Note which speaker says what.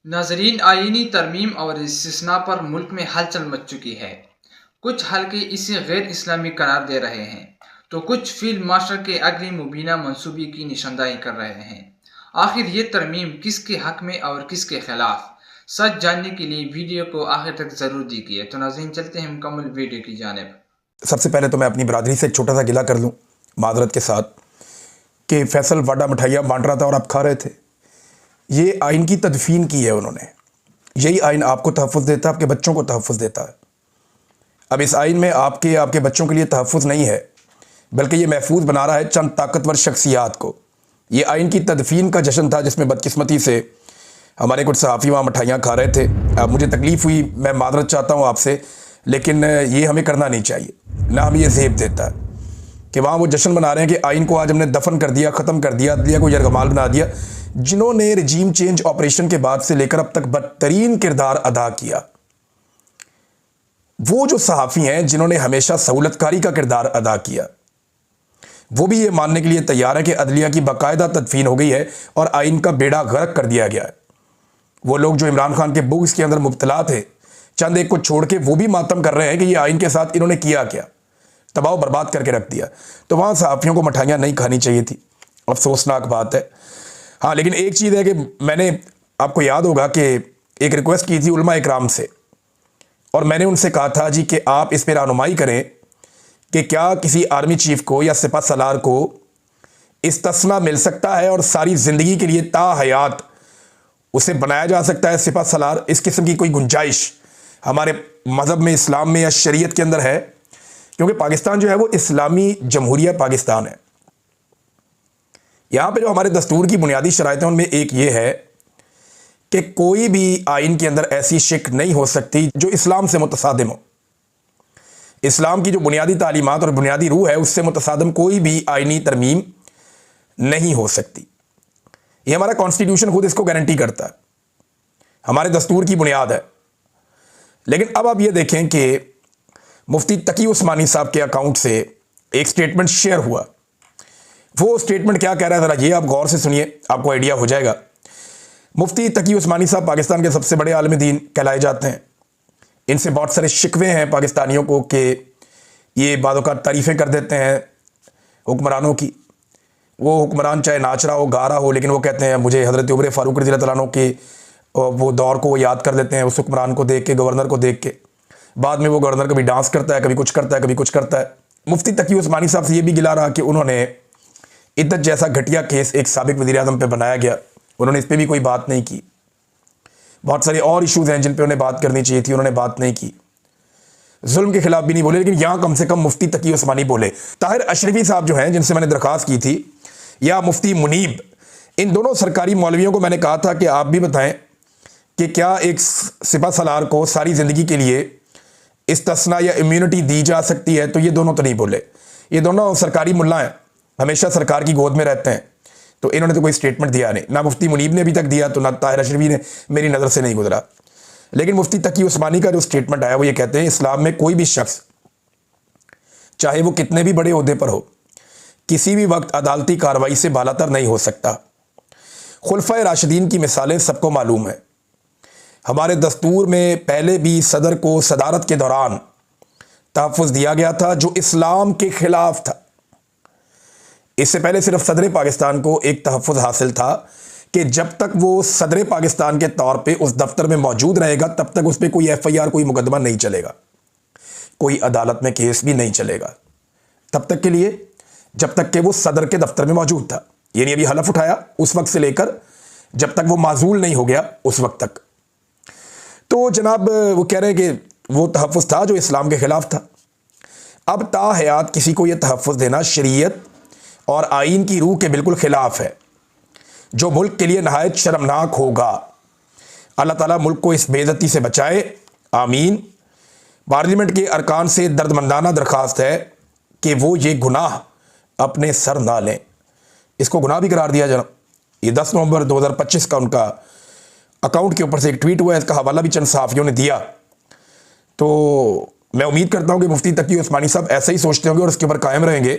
Speaker 1: ناظرین، آئینی ترمیم اور استثناء پر ملک میں ہلچل مچ چکی ہے۔ کچھ حلقے اسے غیر اسلامی قرار دے رہے ہیں تو کچھ فیلڈ مارشل کے اگلی مبینہ منصوبے کی نشاندہی کر رہے ہیں۔ آخر یہ ترمیم کس کے حق میں اور کس کے خلاف؟ سچ جاننے کے لیے ویڈیو کو آخر تک ضرور دیکھیے۔ تو ناظرین، چلتے ہیں مکمل ویڈیو کی جانب۔
Speaker 2: سب سے پہلے تو میں اپنی برادری سے ایک چھوٹا سا گلہ کر لوں معذرت کے ساتھ کہ فیصل واڈا مٹھائیاں بانٹ رہا تھا اور آپ کھا رہے تھے۔ یہ آئین کی تدفین کی ہے انہوں نے۔ یہی آئین آپ کو تحفظ دیتا ہے، آپ کے بچوں کو تحفظ دیتا ہے۔ اب اس آئین میں آپ کے بچوں کے لیے تحفظ نہیں ہے، بلکہ یہ محفوظ بنا رہا ہے چند طاقتور شخصیات کو۔ یہ آئین کی تدفین کا جشن تھا جس میں بدقسمتی سے ہمارے کچھ صحافی وہاں مٹھائیاں کھا رہے تھے۔ اب مجھے تکلیف ہوئی، میں معذرت چاہتا ہوں آپ سے، لیکن یہ ہمیں کرنا نہیں چاہیے، نہ ہمیں یہ زیب دیتا ہے کہ وہاں وہ جشن بنا رہے ہیں کہ آئین کو آج ہم نے دفن کر دیا، ختم کر دیا، عدلیہ کو یرغمال بنا دیا، جنہوں نے رجیم چینج آپریشن کے بعد سے لے کر اب تک بدترین کردار ادا کیا۔ وہ جو صحافی ہیں جنہوں نے ہمیشہ سہولت کاری کا کردار ادا کیا، وہ بھی یہ ماننے کے لیے تیار ہے کہ عدلیہ کی باقاعدہ تدفین ہو گئی ہے اور آئین کا بیڑا غرق کر دیا گیا ہے۔ وہ لوگ جو عمران خان کے بغض کے اندر مبتلا تھے، چند ایک کو چھوڑ کے، وہ بھی ماتم کر رہے ہیں کہ یہ آئین کے ساتھ انہوں نے کیا کیا، تباہ و برباد کر کے رکھ دیا۔ تو وہاں صحافیوں کو مٹھائیاں نہیں کھانی چاہیے تھی، افسوسناک بات ہے۔ ہاں، لیکن ایک چیز ہے کہ میں نے، آپ کو یاد ہوگا کہ ایک ریکویسٹ کی تھی علماء اکرام سے، اور میں نے ان سے کہا تھا جی کہ آپ اس پہ رہنمائی کریں کہ کیا کسی آرمی چیف کو یا سپہ سالار کو استثناء مل سکتا ہے اور ساری زندگی کے لیے تا حیات اسے بنایا جا سکتا ہے سپہ سالار؟ اس قسم کی کوئی گنجائش ہمارے مذہب میں، اسلام میں یا شریعت کے اندر ہے؟ کیونکہ پاکستان جو ہے وہ اسلامی جمہوریہ پاکستان ہے۔ یہاں پہ جو ہمارے دستور کی بنیادی شرائط ہیں ان میں ایک یہ ہے کہ کوئی بھی آئین کے اندر ایسی شک نہیں ہو سکتی جو اسلام سے متصادم ہو۔ اسلام کی جو بنیادی تعلیمات اور بنیادی روح ہے اس سے متصادم کوئی بھی آئینی ترمیم نہیں ہو سکتی۔ یہ ہمارا کانسٹیٹیوشن خود اس کو گارنٹی کرتا ہے، ہمارے دستور کی بنیاد ہے۔ لیکن اب آپ یہ دیکھیں کہ مفتی تقی عثمانی صاحب کے اکاؤنٹ سے ایک سٹیٹمنٹ شیئر ہوا۔ وہ سٹیٹمنٹ کیا کہہ رہا ہے، ذرا یہ آپ غور سے سنیے، آپ کو آئیڈیا ہو جائے گا۔ مفتی تقی عثمانی صاحب پاکستان کے سب سے بڑے عالم دین کہلائے جاتے ہیں۔ ان سے بہت سارے شکوے ہیں پاکستانیوں کو کہ یہ بعض اوقات تعریفیں کر دیتے ہیں حکمرانوں کی۔ وہ حکمران چاہے ناچ رہا ہو، گا رہا ہو، لیکن وہ کہتے ہیں مجھے حضرت عمر فاروق رضی اللہ تعالیٰ عنہ کے وہ دور کو وہ یاد کر دیتے ہیں، اس حکمران کو دیکھ کے، گورنر کو دیکھ کے۔ بعد میں وہ گورنر کبھی ڈانس کرتا ہے، کبھی کچھ کرتا ہے، کبھی کچھ کرتا ہے۔ مفتی تقی عثمانی صاحب سے یہ بھی گلا رہا کہ انہوں نے عدت جیسا گھٹیا کیس ایک سابق وزیر اعظم پہ بنایا گیا، انہوں نے اس پہ بھی کوئی بات نہیں کی۔ بہت سارے اور ایشوز ہیں جن پہ انہیں بات کرنی چاہیے تھی، انہوں نے بات نہیں کی۔ ظلم کے خلاف بھی نہیں بولے، لیکن یہاں کم سے کم مفتی تقی عثمانی بولے۔ طاہر اشرفی صاحب جو ہیں، جن سے میں نے درخواست کی تھی، یا مفتی منیب، ان دونوں سرکاری مولویوں کو میں نے کہا تھا کہ آپ بھی بتائیں کہ کیا ایک سپہ سالار کو ساری زندگی کے لیے استثناء یا امیونٹی دی جا سکتی ہے؟ تو یہ دونوں تو نہیں بولے۔ یہ دونوں سرکاری ملا ہیں، ہمیشہ سرکار کی گود میں رہتے ہیں، تو انہوں نے تو کوئی سٹیٹمنٹ دیا نہیں، نہ مفتی منیب نے ابھی تک دیا، تو نہ طاہر اشرفی نے، میری نظر سے نہیں گزرا۔ لیکن مفتی تقی عثمانی کا جو سٹیٹمنٹ آیا وہ یہ کہتے ہیں اسلام میں کوئی بھی شخص، چاہے وہ کتنے بھی بڑے عہدے پر ہو، کسی بھی وقت عدالتی کارروائی سے بالاتر نہیں ہو سکتا۔ خلفائے راشدین کی مثالیں سب کو معلوم ہیں۔ ہمارے دستور میں پہلے بھی صدر کو صدارت کے دوران تحفظ دیا گیا تھا جو اسلام کے خلاف تھا۔ اس سے پہلے صرف صدر پاکستان کو ایک تحفظ حاصل تھا کہ جب تک وہ صدر پاکستان کے طور پہ اس دفتر میں موجود رہے گا تب تک اس پہ کوئی ایف آئی آر، کوئی مقدمہ نہیں چلے گا، کوئی عدالت میں کیس بھی نہیں چلے گا، تب تک کے لیے جب تک کہ وہ صدر کے دفتر میں موجود تھا۔ یعنی ابھی حلف اٹھایا اس وقت سے لے کر جب تک وہ معزول نہیں ہو گیا اس وقت تک۔ تو جناب وہ کہہ رہے ہیں کہ وہ تحفظ تھا جو اسلام کے خلاف تھا۔ اب تا حیات کسی کو یہ تحفظ دینا شریعت اور آئین کی روح کے بالکل خلاف ہے، جو ملک کے لیے نہایت شرمناک ہوگا۔ اللہ تعالیٰ ملک کو اس بے عزتی سے بچائے، آمین۔ پارلیمنٹ کے ارکان سے دردمندانہ درخواست ہے کہ وہ یہ گناہ اپنے سر نہ لیں۔ اس کو گناہ بھی قرار دیا جناب۔ یہ 10 نومبر 2025 کا ان کا اکاؤنٹ کے اوپر سے ایک ٹویٹ ہوا ہے، اس کا حوالہ بھی چند صحافیوں نے دیا۔ تو میں امید کرتا ہوں کہ مفتی تقی عثمانی صاحب ایسا ہی سوچتے ہوں گے اور اس کے اوپر قائم رہیں گے۔